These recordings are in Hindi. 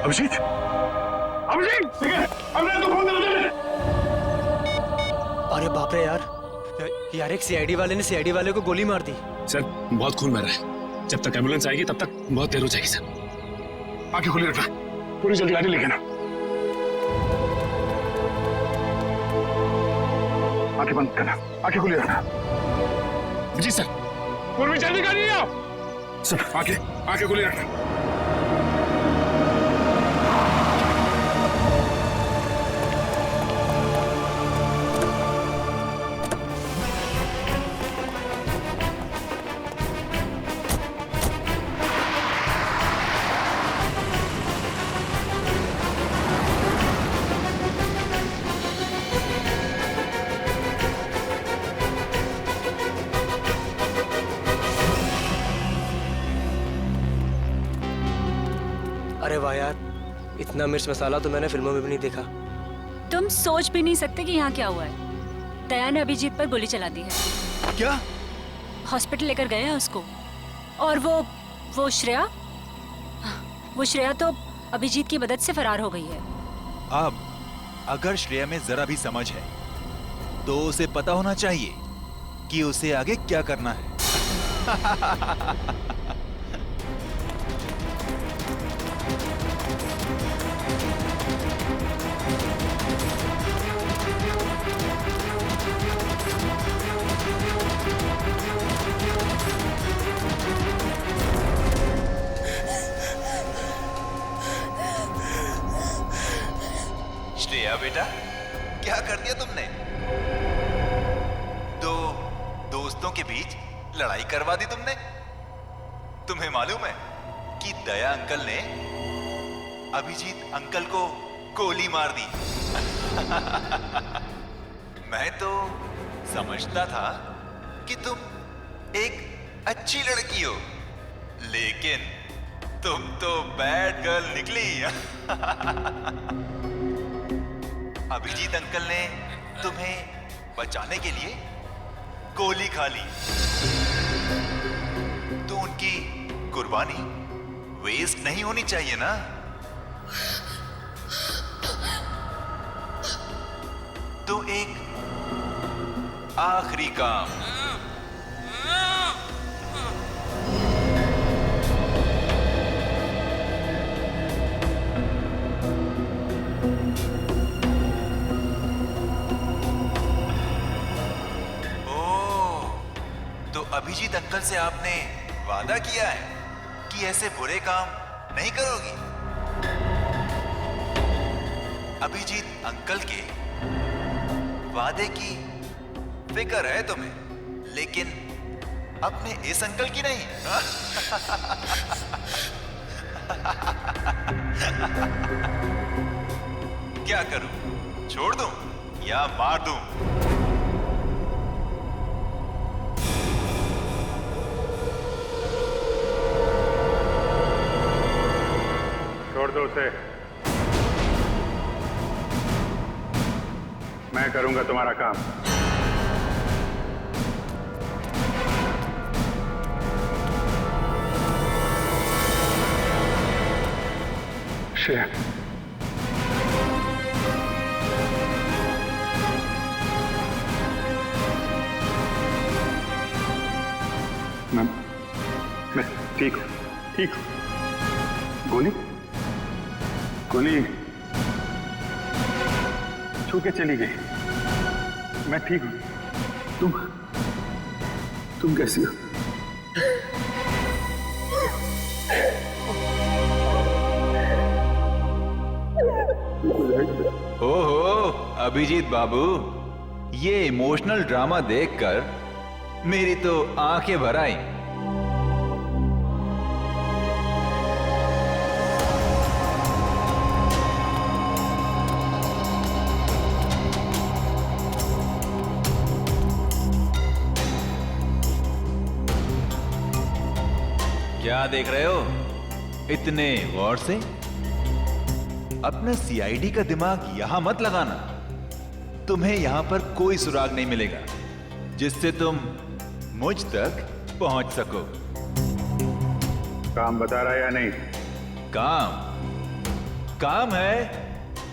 अभिजीत, अभिजीत, हमने तो फोन कर। अरे बाप रे यार एक सीआईडी वाले ने सीआईडी वाले को गोली मार दी। सर बहुत खून बह रहा है, जब तक एम्बुलेंस आएगी तब तक बहुत देर हो जाएगी। सर आंखें खुली रखना, पूरी जल्दी गाड़ी लेके ना। आंखें बंद करना, आंखें खुली रखना। जी सर। पूर्वी जल्दी गाड़ी आओ। सर आंखें खुली रखना। अरे वाह यार, इतना मिर्च मसाला तो मैंने फिल्मों में भी नहीं देखा। तुम सोच भी नहीं सकते कि यहाँ क्या हुआ है। दया ने अभिजीत पर गोली चला दी है। क्या? हॉस्पिटल लेकर गए हैं उसको। और वो श्रेया तो अभिजीत की मदद से फरार हो गई है। अब अगर श्रेया में जरा भी समझ है तो उसे पता होना चाहिए कि उसे आगे क्या करना है। श्रेया बेटा, क्या कर दिया तुमने? दो दोस्तों के बीच लड़ाई करवा दी तुमने। तुम्हें मालूम है कि दया अंकल ने अभिजीत अंकल को गोली मार दी। मैं तो समझता था कि तुम एक अच्छी लड़की हो, लेकिन तुम तो बैड गर्ल निकली। अभिजीत अंकल ने तुम्हें बचाने के लिए गोली खा ली, तो उनकी कुर्बानी वेस्ट नहीं होनी चाहिए ना। तो एक आखिरी काम। अभिजीत अंकल से आपने वादा किया है कि ऐसे बुरे काम नहीं करोगी। अभिजीत अंकल के वादे की फिक्र है तुम्हें, लेकिन अपने इस अंकल की नहीं। क्या करूं? छोड़ दूं या मार दूं? छोड़ दो उसे, मैं करूंगा तुम्हारा काम। श्रेया, मैं ठीक हूं। गोली छू के चली गई। मैं ठीक हूं। तुम कैसी हो? ओहो अभिजीत बाबू, ये इमोशनल ड्रामा देखकर मेरी तो आंखें भर आई। क्या देख रहे हो इतने गौर से? अपने सीआईडी का दिमाग यहां मत लगाना। तुम्हें यहां पर कोई सुराग नहीं मिलेगा जिससे तुम मुझ तक पहुंच सको। काम बता रहा है या नहीं? काम काम है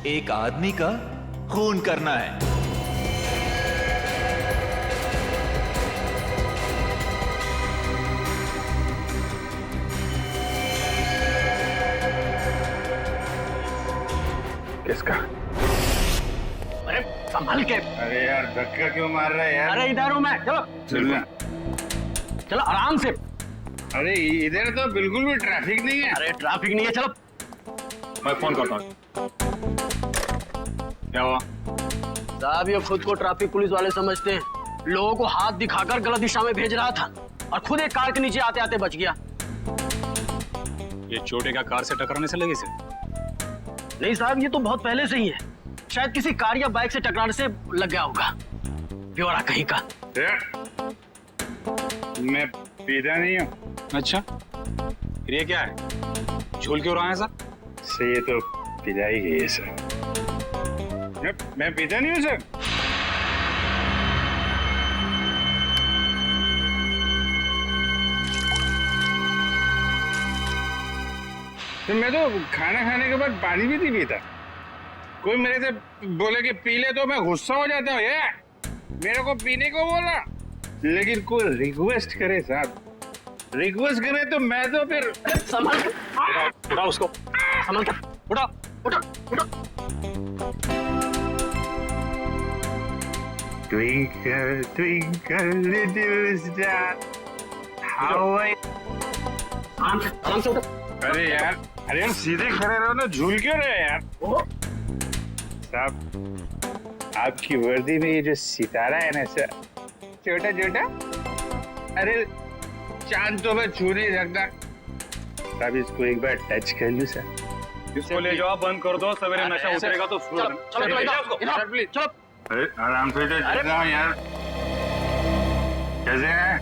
एक आदमी का खून करना है। किसका? अरे संभल के। अरे यार धक्का क्यों मार रहा है यार? अरे इधर हूँ मैं, चलो चलना। चलो आराम से। अरे इधर तो बिल्कुल भी ट्रैफिक नहीं है। अरे ट्रैफिक नहीं है, चलो। मैं फोन करता हूँ। क्या हुआ? साहब ये खुद को ट्रैफिक पुलिस वाले समझते हैं। लोगों को हाथ दिखाकर गलत दिशा में भेज रहा था और खुद एक कार के नीचे आते आते बच गया। ये चोटे का कार से टकराने से लगी से? नहीं साहब, ये तो बहुत पहले से ही है। शायद किसी कार या बाइक से टकराने से लग गया होगा। ब्यौरा कहीं का। मैं पीता नहीं हूँ। अच्छा, फिर ये क्या है? झूल क्यों रहा है सर? से ये तो पिलाई गई है सर। मैं पीता नहीं हूँ सर। तो मैं तो खाना खाने के बाद पानी भी नहीं पीता। कोई मेरे से बोले कि पी ले तो मैं गुस्सा हो जाता हूँ। ये मेरे को पीने को बोला, लेकिन कोई रिक्वेस्ट करे साहब, रिक्वेस्ट करे तो मैं तो फिर संभल के। उठा उसको, संभल के। उठा उठा उठा। Twinkle, twinkle, little star, how I... आराम से उठा। अरे यार सीधे खड़े रहो ना, झूल क्यों रहे यार? साहब आपकी वर्दी में ये जो सितारा है ना सर, छोटा छोटा, अरे चांद तो मैं छू नहीं सकता। साहब इसको एक बार टच कर लूं सर? इसको ले जाओ, बंद कर दो, सवेरे नशा उतरेगा तो चलो। अरे आराम से यार। कैसे हैं?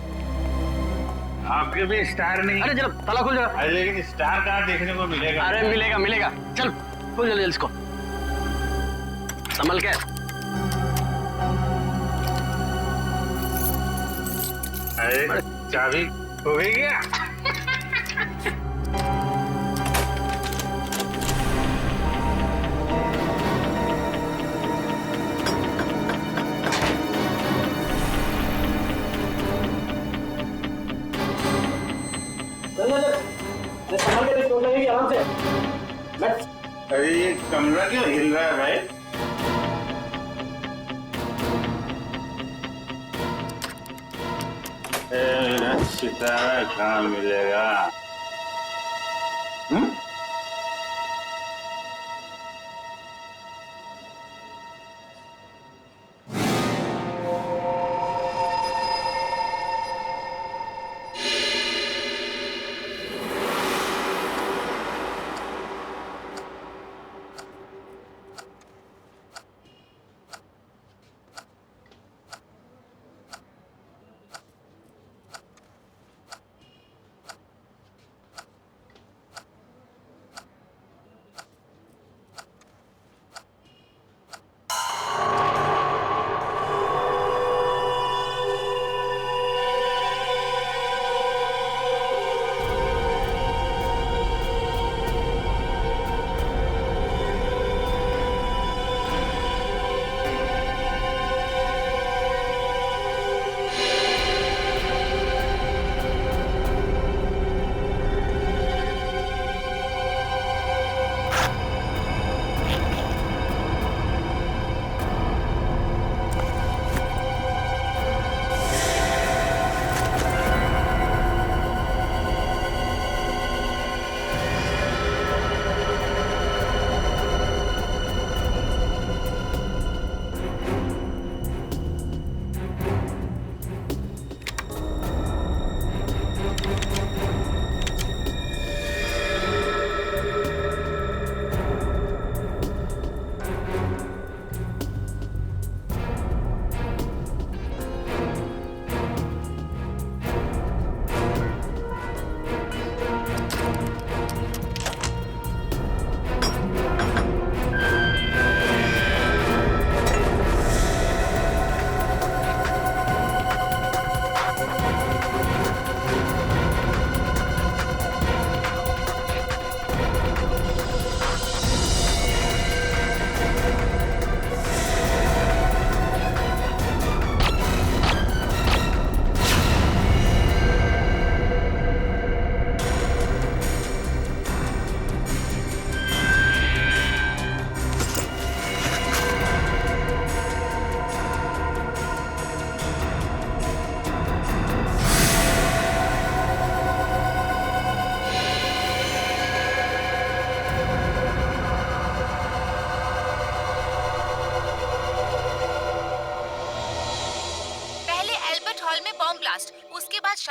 आपके भी स्टार नहीं? अरे चलो, ताला खुल जाएगा। अरे लेकिन स्टार कहाँ देखने को मिलेगा? अरे मिलेगा। चल खुल जल्दी इसको, संभल के। अरे चाबी हो गई क्या? आराम से। अरे ये कमरा क्यों हिल रहा है भाई? सितारा कहाँ मिलेगा?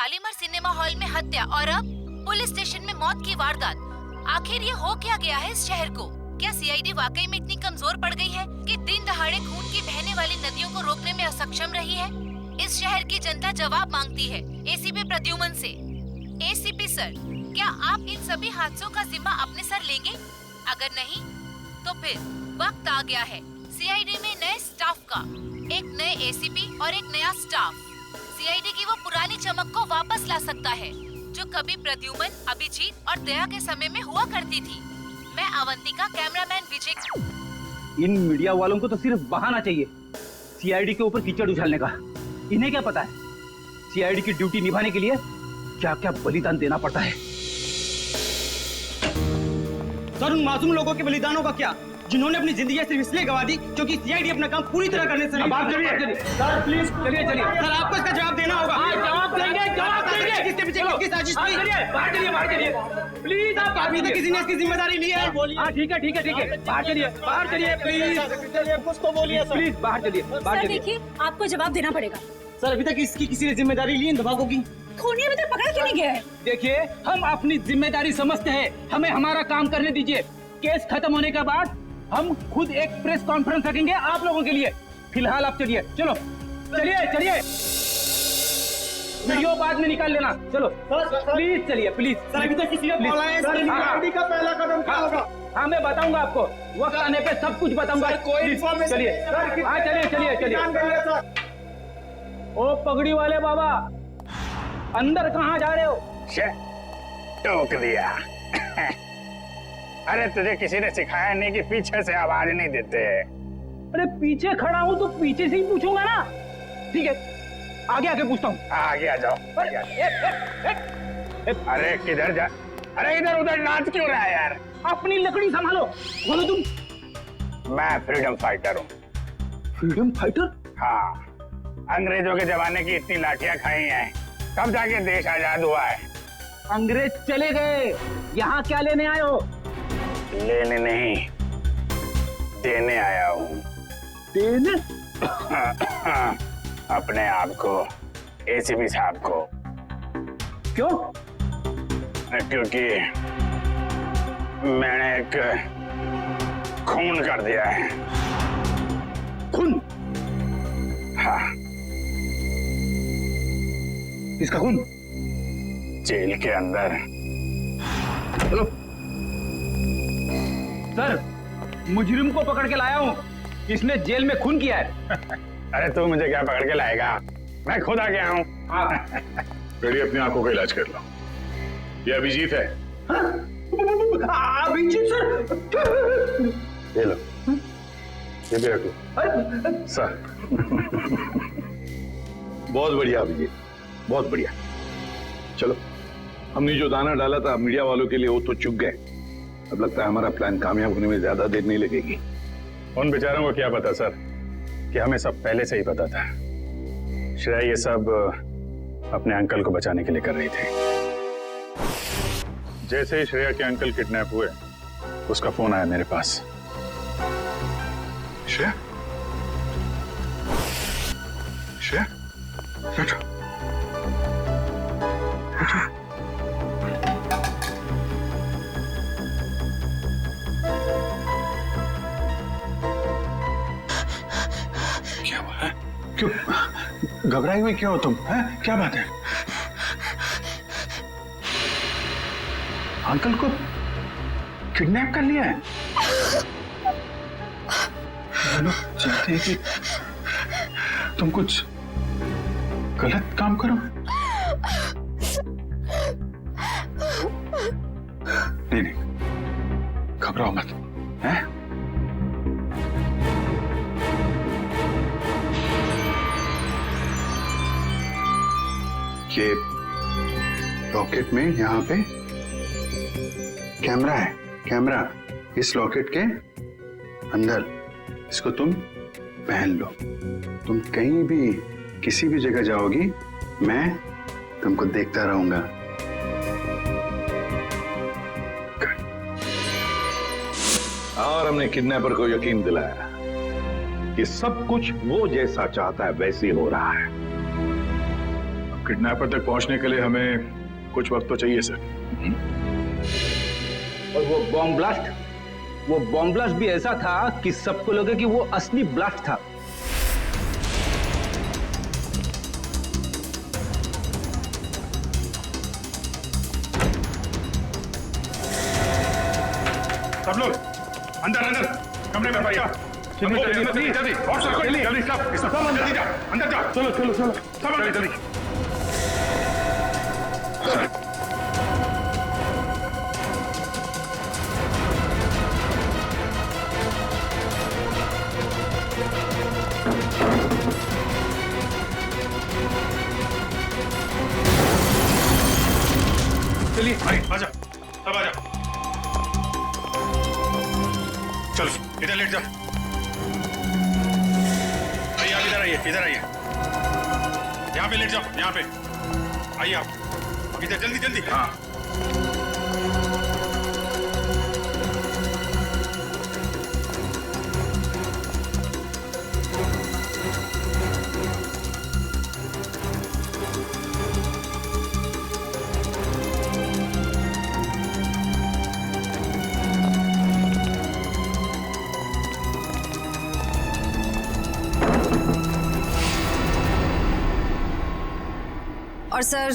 शालीमार सिनेमा हॉल में हत्या और अब पुलिस स्टेशन में मौत की वारदात। आखिर ये हो क्या गया है इस शहर को? क्या सीआईडी वाकई में इतनी कमजोर पड़ गई है कि दिन दहाड़े खून की बहने वाली नदियों को रोकने में असक्षम रही है? इस शहर की जनता जवाब मांगती है एसीपी प्रद्युमन से। एसीपी सर, क्या आप इन सभी हादसों का जिम्मा अपने सर लेंगे? अगर नहीं तो फिर वक्त आ गया है सीआईडी में नए स्टाफ का। एक नए एसीपी और एक नया स्टाफ सीआईडी की वो पुरानी चमक को वापस ला सकता है जो कभी प्रद्युमन, अभिजीत और दया के समय में हुआ करती थी। मैं अवंतिका, कैमरामैन विजय। इन मीडिया वालों को तो सिर्फ बहाना चाहिए सीआईडी के ऊपर कीचड़ उछालने का। इन्हें क्या पता है सीआईडी की ड्यूटी निभाने के लिए क्या क्या बलिदान देना पड़ता है। सर, उन मासूम लोगों के बलिदानों का क्या, जिन्होंने अपनी जिंदगी सिर्फ इसलिए गवा दी क्योंकि सीआईडी अपना काम पूरी तरह करने से। आप चलिए सर, प्लीज चलिए। सर, आपको इसका जवाब देना होगा। जवाब देंगे। किसके पीछे किसकी साजिश थी? बाहर चलिए प्लीज। आप अभी तक किसी ने इसकी जिम्मेदारी ली है? हाँ, ठीक है। बाहर चलिए प्लीज। कुछ तो बोलिए सर। प्लीज बाहर चलिए। सर देखिए, आपको जवाब देना पड़ेगा। सर, अभी तक इसकी किसी ने जिम्मेदारी ली इन धमाकों की? खूनी अभी तक पकड़ा क्यों नहीं गया है? देखिए, हम अपनी जिम्मेदारी समझते हैं, हमें हमारा काम करने दीजिए। केस खत्म होने के बाद हम खुद एक प्रेस कॉन्फ्रेंस रखेंगे आप लोगों के लिए। फिलहाल आप चलिए। चलिए। वीडियो बाद में निकाल लेना। चलो प्लीज चलिए, प्लीज। सर, अभी तक किसी ने बोला है सीआईडी का पहला कदम क्या होगा? हाँ, मैं बताऊंगा आपको, वक्त आने पे सब कुछ बताऊंगा। कोई चलिए। हाँ, चलिए। ओ पगड़ी वाले बाबा, अंदर कहाँ जा रहे हो? टोक दिया। अरे तुझे किसी ने सिखाया नहीं कि पीछे से आवाज नहीं देते? अरे पीछे खड़ा हूँ तो पीछे से ही पूछूंगा ना। ठीक है, आगे पूछता हूँ। आगे आ जाओ। अरे किधर जा? अरे इधर उधर नाच क्यों रहा है यार? अपनी लकड़ी संभालो। बोलो तुम। मैं फ्रीडम फाइटर हूँ। Freedom fighter? हाँ, अंग्रेजों के जमाने की इतनी लाठियां खाई हैं, तब जाके देश आजाद हुआ है। अंग्रेज चले गए, यहाँ क्या लेने आए हो? लेने नहीं, देने आया हूँ। देने? अपने आप को, एसीपी साहब को। क्यों? क्योंकि मैंने एक खून कर दिया है। खून? हाँ। किसका खून? जेल के अंदर। चलो सर, मुजरिम को पकड़ के लाया हूँ, इसने जेल में खून किया है। अरे तू मुझे क्या पकड़ के लाएगा, मैं खुद आ गया हूँ। बेटी, अपनी आंखों का इलाज कर लो। ये अभिजीत है। अभिजीत सर? ये लो, ये भी रखो सर। बहुत बढ़िया अभिजीत, बहुत बढ़िया। चलो, हमने जो दाना डाला था मीडिया वालों के लिए वो तो चुग गए। अब लगता है हमारा प्लान कामयाब होने में ज्यादा देर नहीं लगेगी। उन बेचारों को क्या पता सर कि हमें सब पहले से ही पता था। श्रेया ये सब अपने अंकल को बचाने के लिए कर रही थी। जैसे ही श्रेया के अंकल किडनैप हुए, उसका फोन आया मेरे पास। श्रेया, बेटा, क्या हुआ है? क्यों घबराई हुई क्यों हो तुम? हैं? क्या बात है? अंकल को किडनैप कर लिया है? ये लोग चाहते हैं कि तुम कुछ गलत काम करो। नहीं, घबराओ मत। हैं? ये लॉकेट में यहाँ पे कैमरा है। कैमरा इस लॉकेट के अंदर, इसको तुम पहन लो। तुम कहीं भी किसी भी जगह जाओगी, मैं तुमको देखता रहूंगा। और हमने किडनैपर को यकीन दिलाया कि सब कुछ वो जैसा चाहता है वैसे ही हो रहा है। किडनैपर तक पहुंचने के लिए हमें कुछ वक्त तो चाहिए सर। और वो बॉम्ब ब्लास्ट भी ऐसा था कि सबको लगे कि वो असली ब्लास्ट था। सब लोग अंदर अंदर कमरे में भैया जल्दी जल्दी जल्दी सब जल्दी जा अंदर जा। चलो चलो चलो सब जल्दी जल्दी। चलिए भाई आजा सब आजा। चलो इधर लेट जाओ भाई, आप इधर आइए इधर आइए, यहाँ पे लेट जाओ, यहाँ पे आइए आप इधर जल्दी जल्दी। हाँ और सर,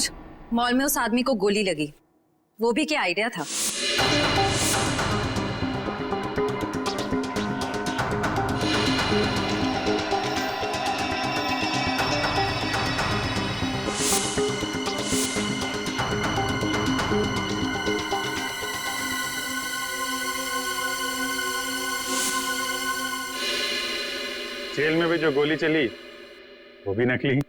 मॉल में उस आदमी को गोली लगी, वो भी क्या आइडिया था? जेल में भी जो गोली चली वो भी नकली।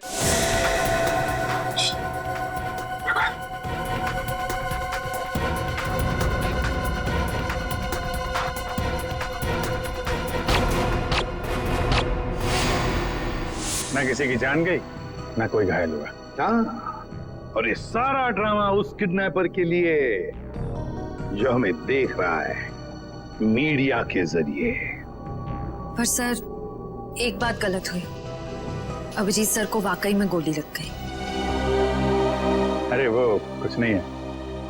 ना किसी की जान गई ना कोई घायल हुआ। हाँ, और ये सारा ड्रामा उस किडनैपर के लिए जो हमें देख रहा है मीडिया के जरिए। पर सर, एक बात गलत हुई, अभिजीत सर को वाकई में गोली लग गई। अरे वो कुछ नहीं है,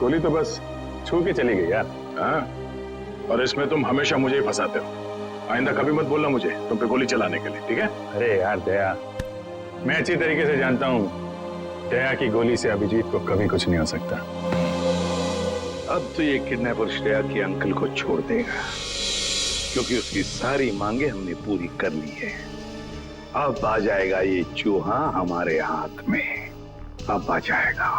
गोली तो बस छू के चली गई यार। हाँ, और इसमें तुम हमेशा मुझे ही फंसाते हो। आइंदा कभी मत बोलना मुझे तुम पे गोली चलाने के लिए, ठीक है? अरे यार दया, मैं अच्छी तरीके से जानता हूँ दया की गोली से अभिजीत को कभी कुछ नहीं हो सकता। अब तो ये किडनैपर श्रेया के अंकल को छोड़ देगा, क्योंकि उसकी सारी मांगे हमने पूरी कर ली है। अब आ जाएगा ये चूहा हमारे हाथ में, अब आ जाएगा।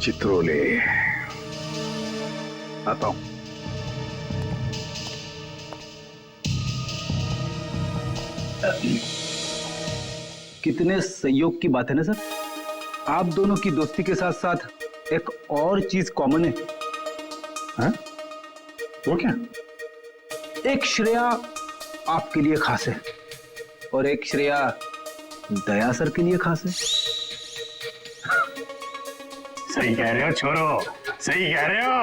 चित्रोले आता हूं। कितने संयोग की बात है ना सर, आप दोनों की दोस्ती के साथ साथ एक और चीज कॉमन है। हाँ? वो क्या? एक श्रेया आपके लिए खास है और एक श्रेया दया सर के लिए खास है। सही कह रहे हो छोरो, सही कह रहे हो।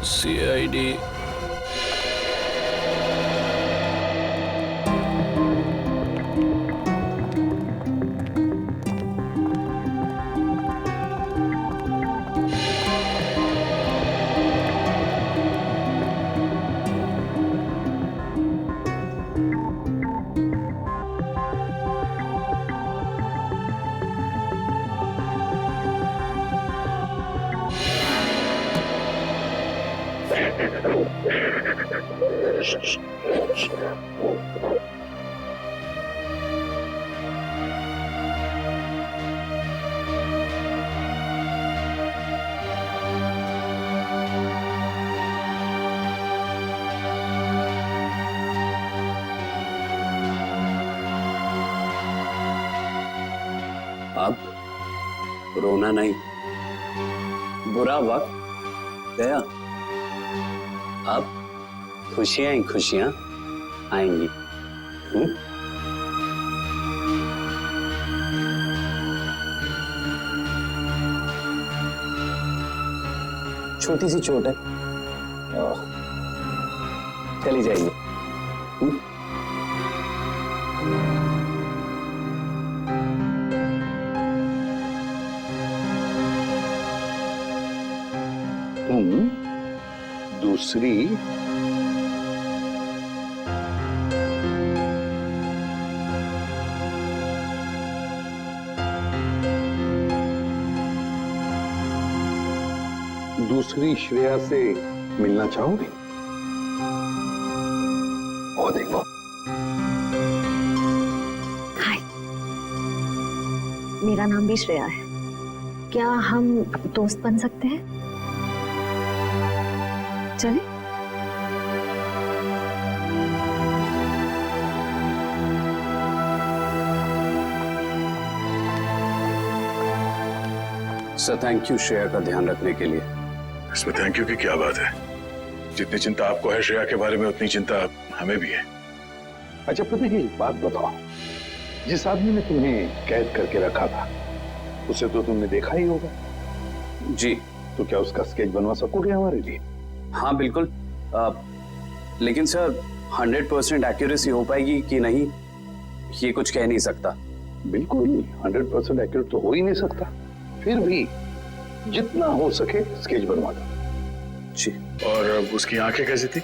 सीआईडी रोना नहीं, बुरा वक्त गया, अब खुशियां ही खुशियां आएंगी। छोटी सी चोट है, चली जाएगी। तुम दूसरी दूसरी श्रेया से मिलना चाहोगे? और देखो, हाय, मेरा नाम भी श्रेया है। क्या हम दोस्त बन सकते हैं? चलें? सर थैंक यू श्रेया का ध्यान रखने के लिए। इसमें थैंक यू की क्या बात है? जितनी चिंता आपको है श्रेया के बारे में, उतनी चिंता हमें भी है। अच्छा पता है, एक बात बताओ, जिस आदमी ने तुम्हें कैद करके रखा था उसे तो तुमने देखा ही होगा। जी। तो क्या उसका स्केच बनवा सकोगे हमारे लिए? हाँ बिल्कुल, लेकिन सर 100% एक्यूरेसी हो पाएगी कि नहीं, ये कुछ कह नहीं सकता। बिल्कुल 100% एक्यूरेट तो हो ही नहीं सकता, फिर भी जितना हो सके स्केच बनवा दो। जी। और उसकी आंखें कैसी थी?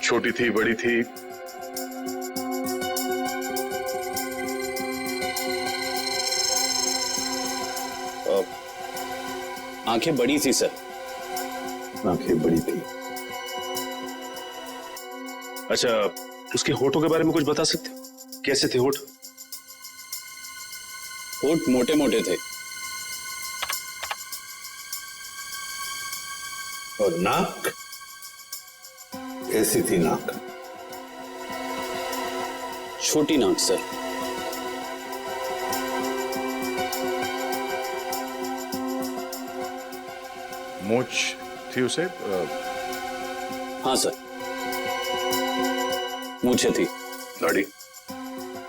छोटी थी, बड़ी थी? आंखें बड़ी थी सर। आंखें बड़ी थी। अच्छा, उसके होठों के बारे में कुछ बता सकते हो? कैसे थे होठ? होठ मोटे मोटे थे। और नाक कैसी थी? नाक छोटी नाक सर। मूंछ थी उसे? हाँ सर, मूंछें थी। दाढ़ी?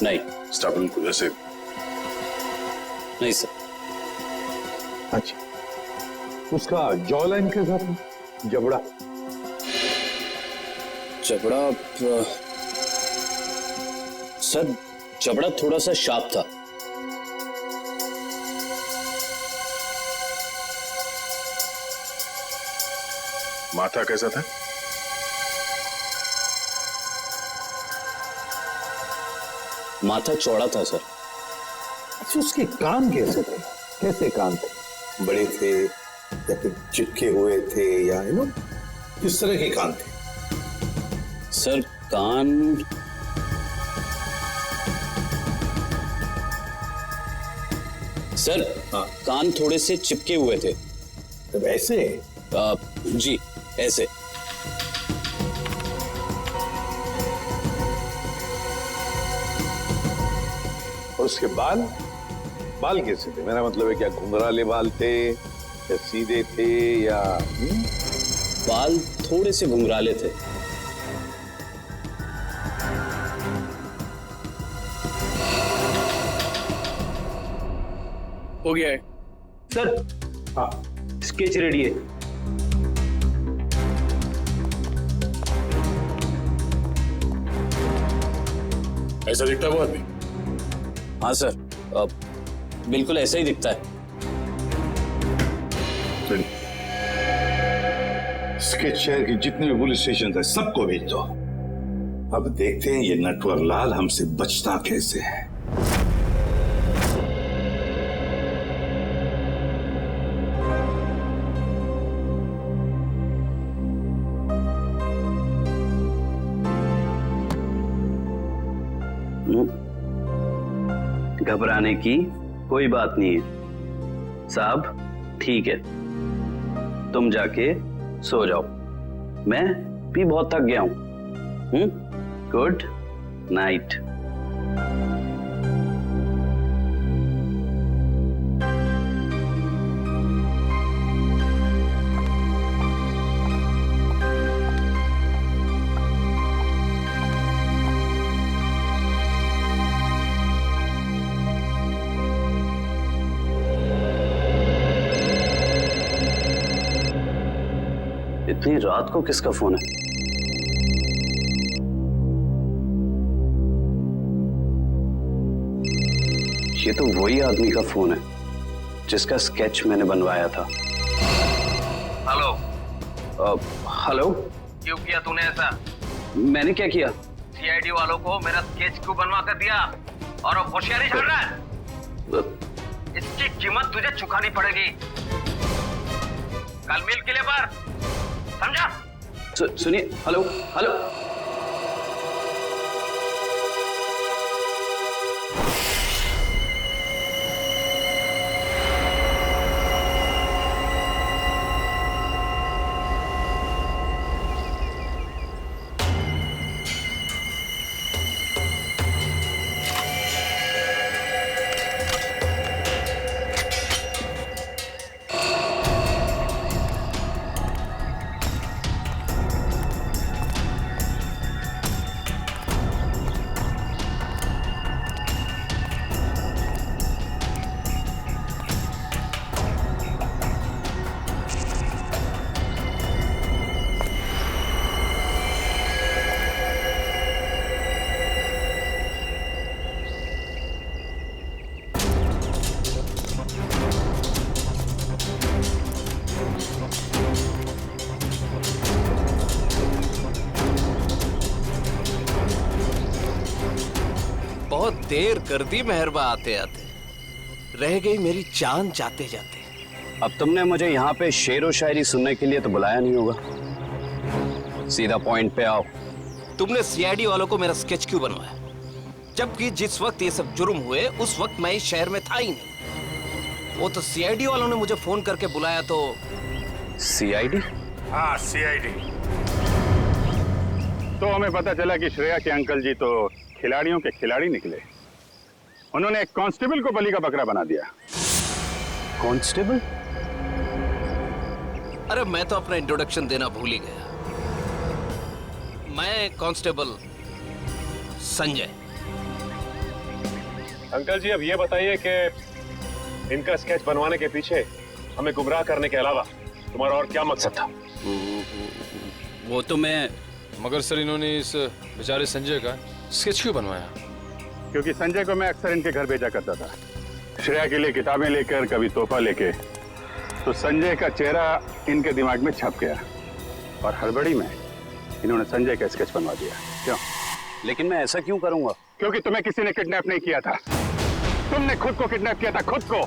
नहीं। स्टाबल को जैसे? नहीं सर। अच्छा, उसका जॉ लाइन कैसा था? जबड़ा? जबड़ा सर, जबड़ा थोड़ा सा शार्प था। माथा कैसा था? माथा चौड़ा था सर। अच्छा, उसके कान कैसे थे? कैसे कान थे? बड़े थे या फिर चिपके हुए थे, या किस तरह के कान थे? सर कान सर हाँ। कान थोड़े से चिपके हुए थे। तो ऐसे? जी ऐसे। और उसके बाल? बाल कैसे थे? मेरा मतलब है, क्या घुंघराले बाल थे या सीधे थे, या बाल थोड़े से घुंघराले थे। हो गया है सर। हाँ, स्केच रेडी है। ऐसा दिखता है वो आदमी? हाँ सर, बिल्कुल ऐसा ही दिखता है। स्केच शहर के जितने भी पुलिस स्टेशन है सबको भेज दो। अब देखते हैं ये नटवर लाल हमसे बचता कैसे है। घबराने की कोई बात नहीं है साहब, ठीक है, तुम जाके सो जाओ, मैं भी बहुत थक गया हूं। Good night. इतनी रात को किसका फोन है? ये तो वही आदमी का फोन है जिसका स्केच मैंने बनवाया था। हेलो। हेलो। क्यों किया तूने ऐसा? मैंने क्या किया? सीआईडी वालों को मेरा स्केच क्यों बनवा कर दिया? और अब होशियारी चल रहा है? इसकी कीमत तुझे चुकानी पड़ेगी। कल मिल किले पर, समझा? सुनिए। Hello hello. बहुत देर कर दी मेहरबा आते आते, रह गई मेरी जान जाते जाते। अब तुमने मुझे यहाँ पे शेर व शायरी सुनने के लिए तो बुलाया नहीं होगा। सीधा पॉइंट पे आओ। तुमने सीआईडी वालों को मेरा स्केच क्यों बनवाया? जबकि जिस वक्त ये सब जुर्म हुए उस वक्त मैं इस शहर में था ही नहीं। वो तो सीआईडी वालों ने मुझे फोन करके बुलाया तो। सीआईडी? हाँ, सीआईडी। तो हमें पता चला कि श्रेया के अंकल जी तो खिलाड़ियों के खिलाड़ी निकले। उन्होंने एक कांस्टेबल को बलि का बकरा बना दिया। कांस्टेबल? अरे मैं तो अपना इंट्रोडक्शन देना भूल ही गया। मैं कांस्टेबल संजय। अंकल जी, अब ये बताइए कि इनका स्केच बनवाने के पीछे हमें गुमराह करने के अलावा तुम्हारा और क्या मकसद था? वो तो मैं, मगर सर इन्होंने इस बेचारे संजय का स्केच क्यों बनवाया? क्योंकि संजय को मैं अक्सर इनके घर भेजा करता था, श्रेया के लिए किताबें लेकर, कभी तोहफा लेके। तो संजय का चेहरा इनके दिमाग में छप गया और हड़बड़ी में इन्होंने संजय का स्केच बनवा दिया। क्यों? लेकिन मैं ऐसा क्यों करूंगा? क्योंकि तुम्हें किसी ने किडनैप नहीं किया था, तुमने खुद को किडनैप किया था, खुद को।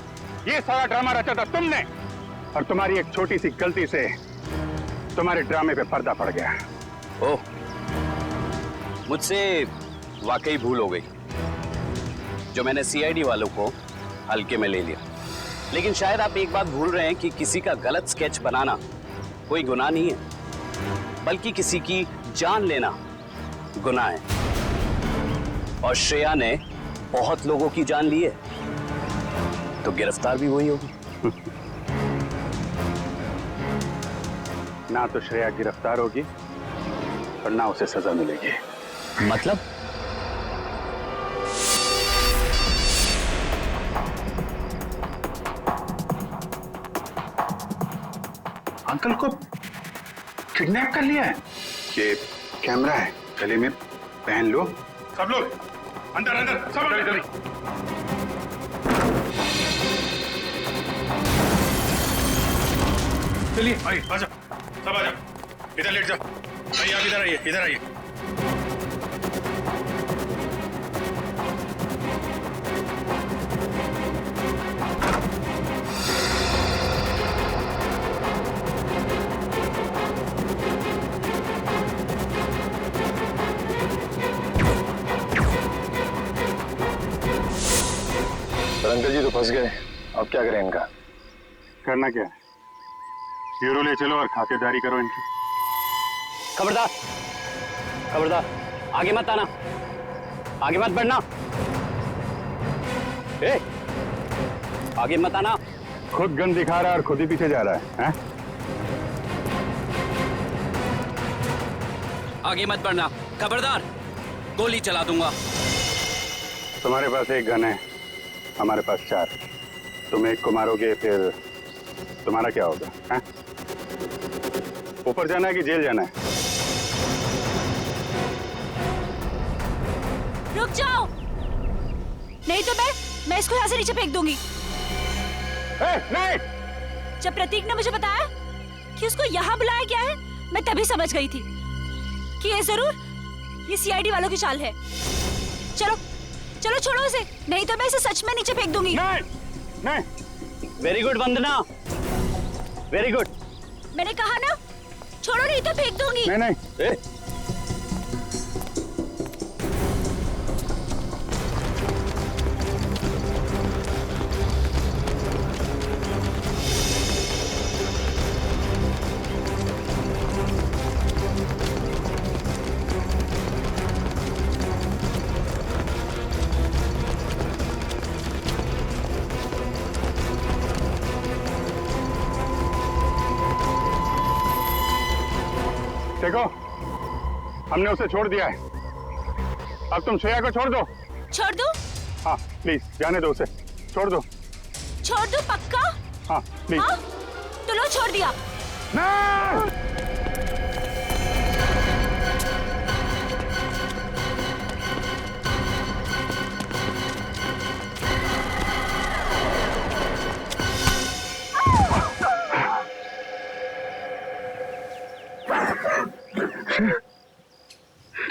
ये सारा ड्रामा रचा था तुमने, और तुम्हारी एक छोटी सी गलती से तुम्हारे ड्रामे पे पर्दा पड़ गया। ओह, मुझसे वाकई भूल हो गई जो मैंने सीआईडी वालों को हल्के में ले लिया। लेकिन शायद आप एक बात भूल रहे हैं कि किसी का गलत स्केच बनाना कोई गुनाह नहीं है, बल्कि किसी की जान लेना गुनाह है। और श्रेया ने बहुत लोगों की जान ली है, तो गिरफ्तार भी वही होगी। ना तो श्रेया गिरफ्तार होगी और ना उसे सजा मिलेगी। मतलब? अंकल को किडनैप कर लिया है। ये कैमरा है, गले में पहन लो। सब लोग अंदर अंदर, सब जल्दी जल्दी। चलिए भाई, आ जाओ, सब आ जाओ, इधर लेट जाओ। भाई आप इधर आइए, इधर आइए। अंकल जी तो फंस गए, अब क्या करें इनका? करना क्या है? ब्यूरो ले चलो और खातेदारी करो इनकी। खबरदार, खबरदार, आगे मत आना, आगे मत बढ़ना। ए, आगे मत आना। खुद गन दिखा रहा है और खुद ही पीछे जा रहा है, हैं? आगे मत बढ़ना, खबरदार, गोली चला दूंगा। तुम्हारे पास एक गन है, हमारे पास 4। तुम एक को मारोगे, फिर तुम्हारा क्या होगा? हैं? ऊपर जाना है कि जेल जाना है? रुक जाओ, नहीं तो मैं इसको यहाँ से नीचे फेंक दूंगी। नहीं। जब प्रतीक ने मुझे बताया कि उसको यहाँ बुलाया गया है, मैं तभी समझ गई थी कि ये जरूर ये सीआईडी वालों की चाल है। चलो चलो छोड़ो उसे, नहीं तो मैं इसे सच में नीचे फेंक दूंगी। नहीं। वेरी गुड वंदना, वेरी गुड। मैंने कहा ना, छोड़ो नहीं तो फेंक दूंगी। नहीं। देखो, हमने उसे छोड़ दिया है, अब तुम श्रेया को छोड़ दो। छोड़ दो? हाँ प्लीज, जाने दो उसे, छोड़ दो। छोड़ दो पक्का? हाँ प्लीज। हाँ? तो लो, छोड़ दिया। नहीं!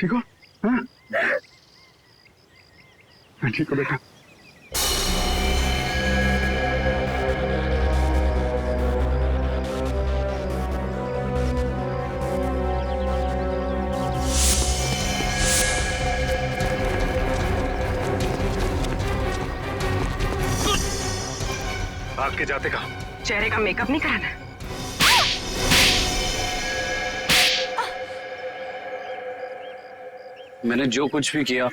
ठीक हो? हाँ? मैं ठीक हूँ बेटा। भाग के जाते कहाँ? चेहरे का मेकअप नहीं कराना? मैंने जो कुछ भी किया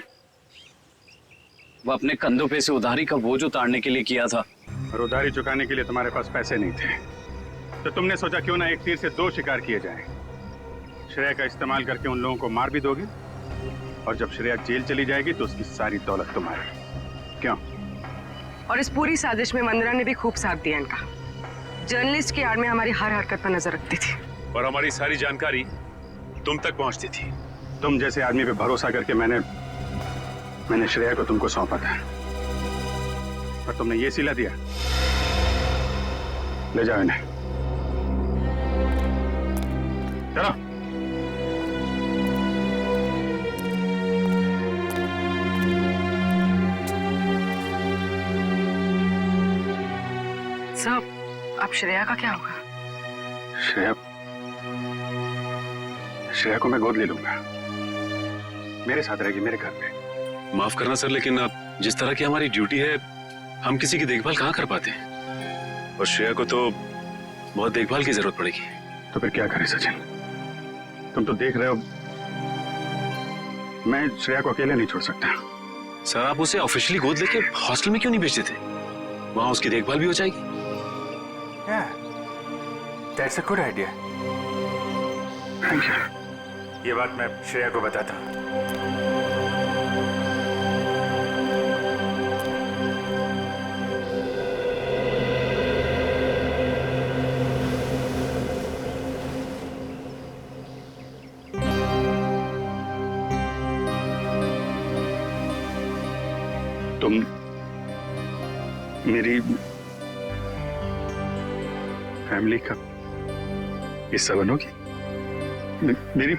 वो अपने कंधों पे से उधारी का बोझ उतारने के लिए किया था। और उधारी चुकाने के लिए तुम्हारे पास पैसे नहीं थे, तो तुमने सोचा क्यों ना एक तीर से दो शिकार किए जाएं। श्रेया का इस्तेमाल करके उन लोगों को मार भी दोगे, और जब श्रेया जेल चली जाएगी तो उसकी सारी दौलत तुम्हारी। क्यों? और इस पूरी साजिश में वंदना ने भी खूब साथ दिया इनका। जर्नलिस्ट की आड़ में हमारी हर हरकत पर नजर रखती थी, और हमारी सारी जानकारी तुम तक पहुंचती थी। तुम जैसे आदमी पे भरोसा करके मैंने श्रेया को तुमको सौंपा था, और तुमने ये सिला दिया। ले जाओ इन्हें, चलो। सब अब श्रेया का क्या होगा? श्रेया को मैं गोद ले लूंगा, मेरे साथ रहेगी मेरे घर पे। माफ करना सर, लेकिन अब जिस तरह की हमारी ड्यूटी है, हम किसी की देखभाल कहाँ कर पाते हैं, और श्रेया को तो बहुत देखभाल की जरूरत पड़ेगी। तो फिर क्या करें सचिन? तुम तो देख रहे हो, मैं श्रेया को अकेले नहीं छोड़ सकता। सर, आप उसे ऑफिशियली गोद लेके हॉस्टल में क्यों नहीं भेजते थे? वहां उसकी देखभाल भी हो जाएगी। That's a good idea. Thank you. ये बात मैं श्रेया को बताता हूँ। तुम मेरी फैमिली का हिस्सा बनोगी, मेरी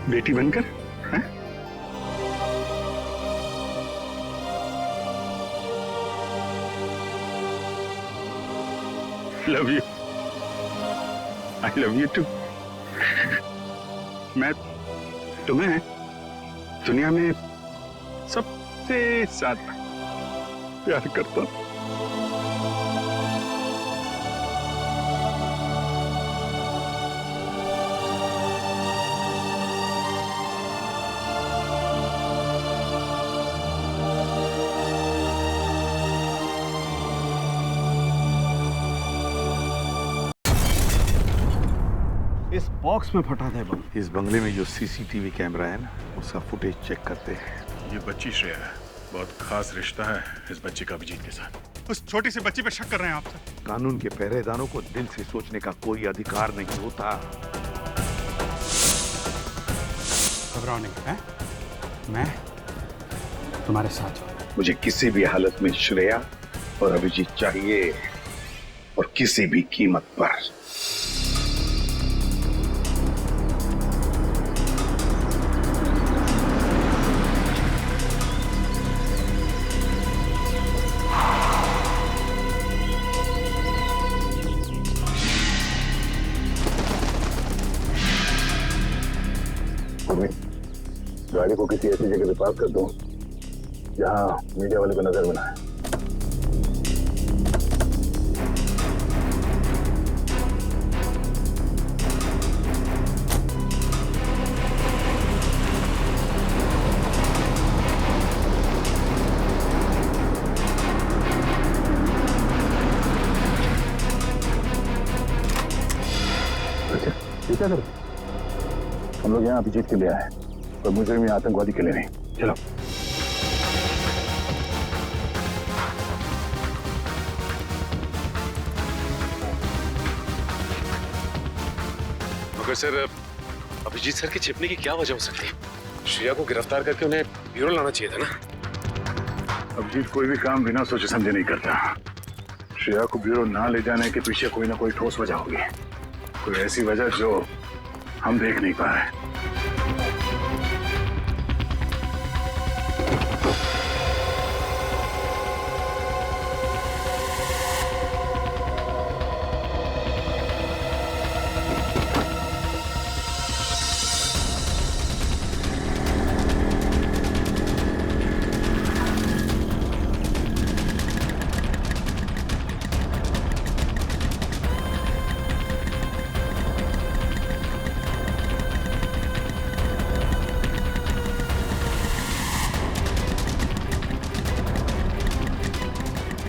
बेटी बनकर, हैं? Love you, I love you too. मैं तुम्हें दुनिया में सबसे ज्यादा प्यार करता हूं। इस बॉक्स में फटा था बम। इस बंगले में जो सीसीटीवी कैमरा है ना, उसका फुटेज चेक करते हैं। ये बच्ची श्रेया है, बहुत खास रिश्ता है इस बच्ची का अभिजीत के साथ। उस छोटी सी बच्ची पे शक कर रहे हैं आप सर? कानून के पहरेदारों को दिल से सोचने का कोई अधिकार नहीं होता। घबराओ नहीं है, मैं तुम्हारे साथ हूं। मुझे किसी भी हालत में श्रेया और अभिजीत चाहिए, और किसी भी कीमत पर। गाड़ी को किसी ऐसी जगह पे पार्क कर दो जहां मीडिया वाले को नजर में ना आए। अच्छा ठीक है सर, हम लोग यहाँ अभिजीत के लिए आए और मुझे में आतंकवादी के लिए नहीं। चलो। मगर सर, अभिजीत सर के छिपने की क्या वजह हो सकती है? श्रेया को गिरफ्तार करके उन्हें ब्यूरो लाना चाहिए था ना। अभिजीत कोई भी काम बिना सोचे समझे नहीं करता। श्रेया को ब्यूरो ना ले जाने के पीछे कोई ना कोई ठोस वजह होगी, कोई ऐसी वजह जो हम देख नहीं पा रहे।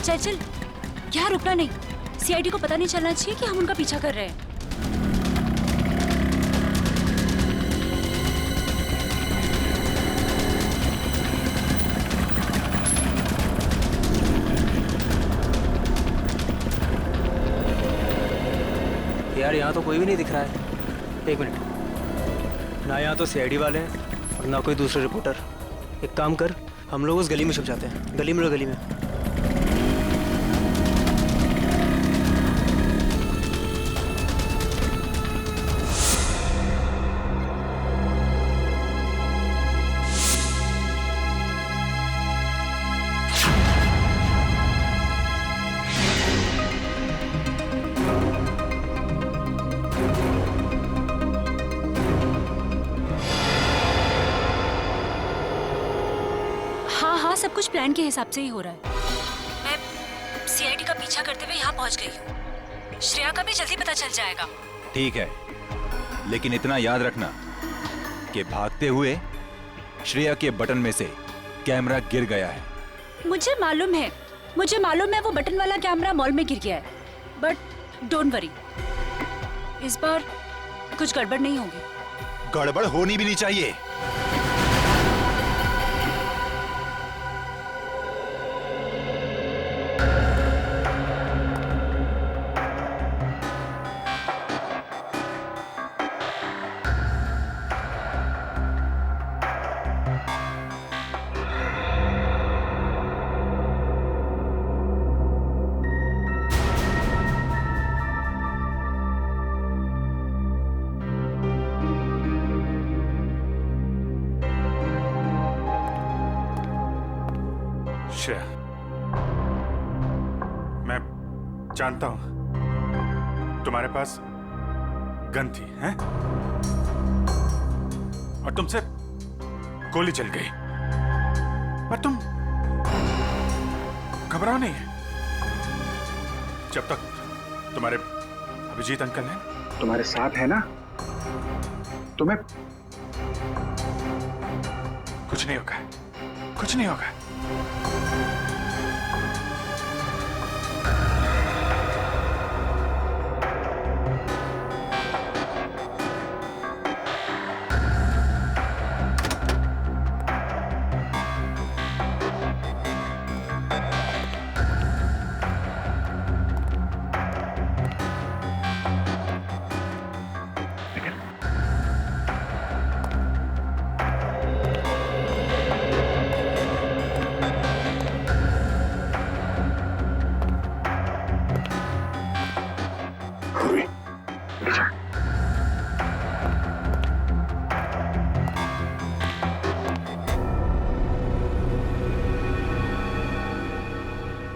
चल चल, यहाँ रुकना नहीं। सीआईडी को पता नहीं चलना चाहिए कि हम उनका पीछा कर रहे हैं। यार यहाँ तो कोई भी नहीं दिख रहा है। एक मिनट, ना यहाँ तो सीआईडी वाले हैं और ना कोई दूसरे रिपोर्टर। एक काम कर, हम लोग उस गली में छुप जाते हैं। गली में, गली में। सब कुछ प्लान के हिसाब से ही हो रहा है। मैं सीआईडी का पीछा करते हुए यहाँ पहुँच गई हूँ। श्रेया का भी जल्दी पता चल जाएगा। ठीक है, लेकिन इतना याद रखना कि भागते हुए श्रेया के बटन में से कैमरा गिर गया है। मुझे मालूम है वो बटन वाला कैमरा मॉल में गिर गया है। बट डोंट वरी, इस बार कुछ गड़बड़ नहीं होगी। गड़बड़ होनी भी नहीं चाहिए। श्रेया, मैं जानता हूं तुम्हारे पास गन थी, हैं? और तुमसे गोली चल गई, पर तुम घबराओ नहीं। जब तक तुम्हारे अभिजीत अंकल हैं, तुम्हारे साथ है ना, तुम्हें कुछ नहीं होगा, कुछ नहीं होगा। पूर्वी।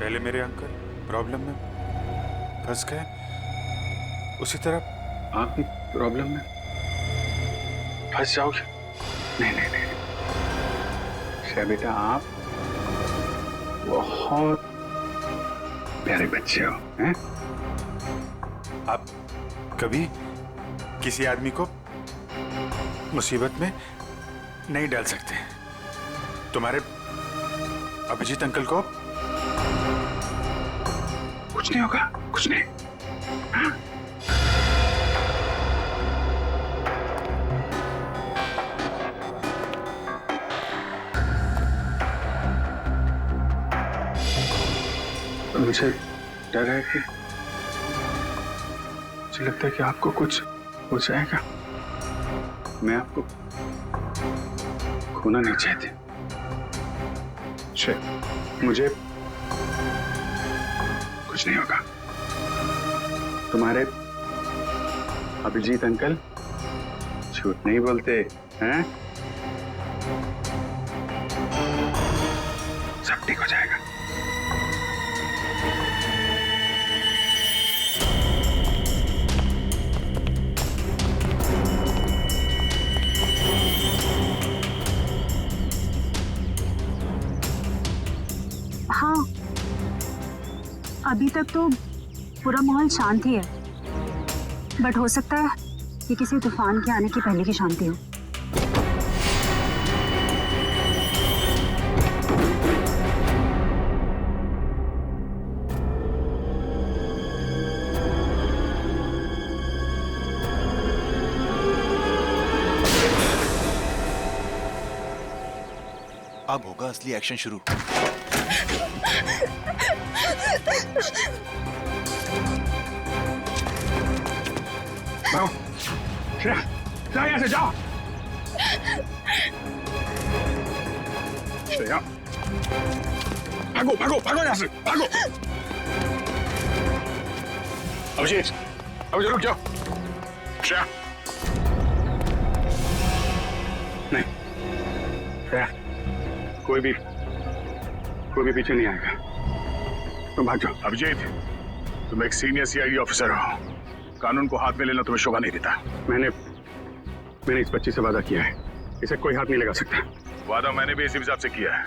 पहले मेरे अंकल प्रॉब्लम में फंस गए, उसी तरह आप भी प्रॉब्लम में फंस जाओगे। नहीं नहीं नहीं श्रेया बेटा, आप बहुत प्यारे बच्चे हो हैं? आप कभी किसी आदमी को मुसीबत में नहीं डाल सकते। तुम्हारे अभिजीत अंकल को कुछ नहीं होगा, कुछ नहीं। हाँ? मुझे डर है कि मुझे लगता है कि आपको कुछ हो जाएगा। मैं आपको खोना नहीं चाहती। मुझे कुछ नहीं होगा। तुम्हारे अभिजीत अंकल झूठ नहीं बोलते हैं? सब ठीक हो जाएगा। हाँ, अभी तक तो पूरा माहौल शांत ही है, बट हो सकता है कि किसी तूफान के आने की पहले की शांति हो। अब होगा असली एक्शन शुरू। श्रेया, जाओ यहाँ से, जाओ। श्रेया, भागो भागो भागो यहाँ से, भागो। अभिजीत, अभिजीत रुक जाओ। श्रेया, नहीं श्रेया, कोई भी पीछे नहीं आएगा। तुम भाग जाओ। अभिजीत, तुम एक सीनियर सीआईडी ऑफिसर हो, कानून को हाथ में लेना तुम्हें शोभा नहीं देता। मैंने इस बच्ची से वादा किया है, इसे कोई हाथ नहीं लगा सकता। वादा मैंने भी इसी हिसाब से किया है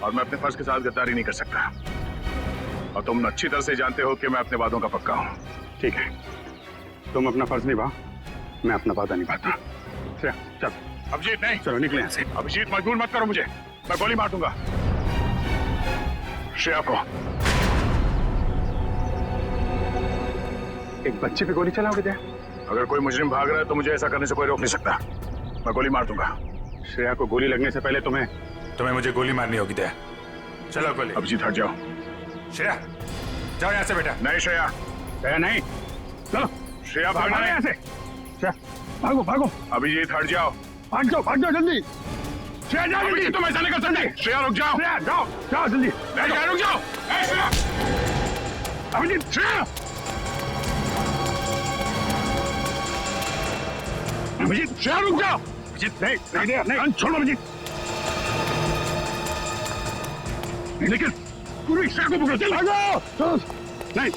और मैं अपने फर्ज के साथ गद्दारी नहीं कर सकता। और तुम अच्छी तरह से जानते हो कि मैं अपने वादों का पक्का हूँ। ठीक है, तुम अपना फर्ज निभाओ, मैं अपना वादा निभाता। चल। अभिजीत नहीं, चलो निकले यहाँ से। अभिजीत मजबूर मत करो मुझे, मैं गोली मार दूंगा। श्रेया को एक बच्चे पे गोली चलाओगे क्या? अगर कोई मुजरिम भाग रहा है तो मुझे ऐसा करने से कोई रोक नहीं सकता। मैं गोली मार दूंगा। श्रेया को गोली लगने से पहले तुम्हें मुझे गोली मारनी होगी। दया, चलो गोली। अभिजीत हट जाओ। श्रेया, जाओ यहाँ से बेटा। नहीं श्रेया, श्रेया नहीं, चलो। श्रेया भागना नहीं यहाँ से। श्रेया भागो भागो। अभिजीत हट जाओ, भाग जाओ जल्दी। श्रेया जाओ जल्दी। तुम ऐसा नहीं कर सकते। श्रेया रुक जाओ। श्रेया जाओ जल्दी। रुक जाओ। अभिजीत, श्रेया। अभिजीत, श्रेया रुक जाओ। अभिजीत नहीं, छोड़ो अभिजीत। लेकिन पूरी श्रेया को पकड़ो। चल भागो। नहीं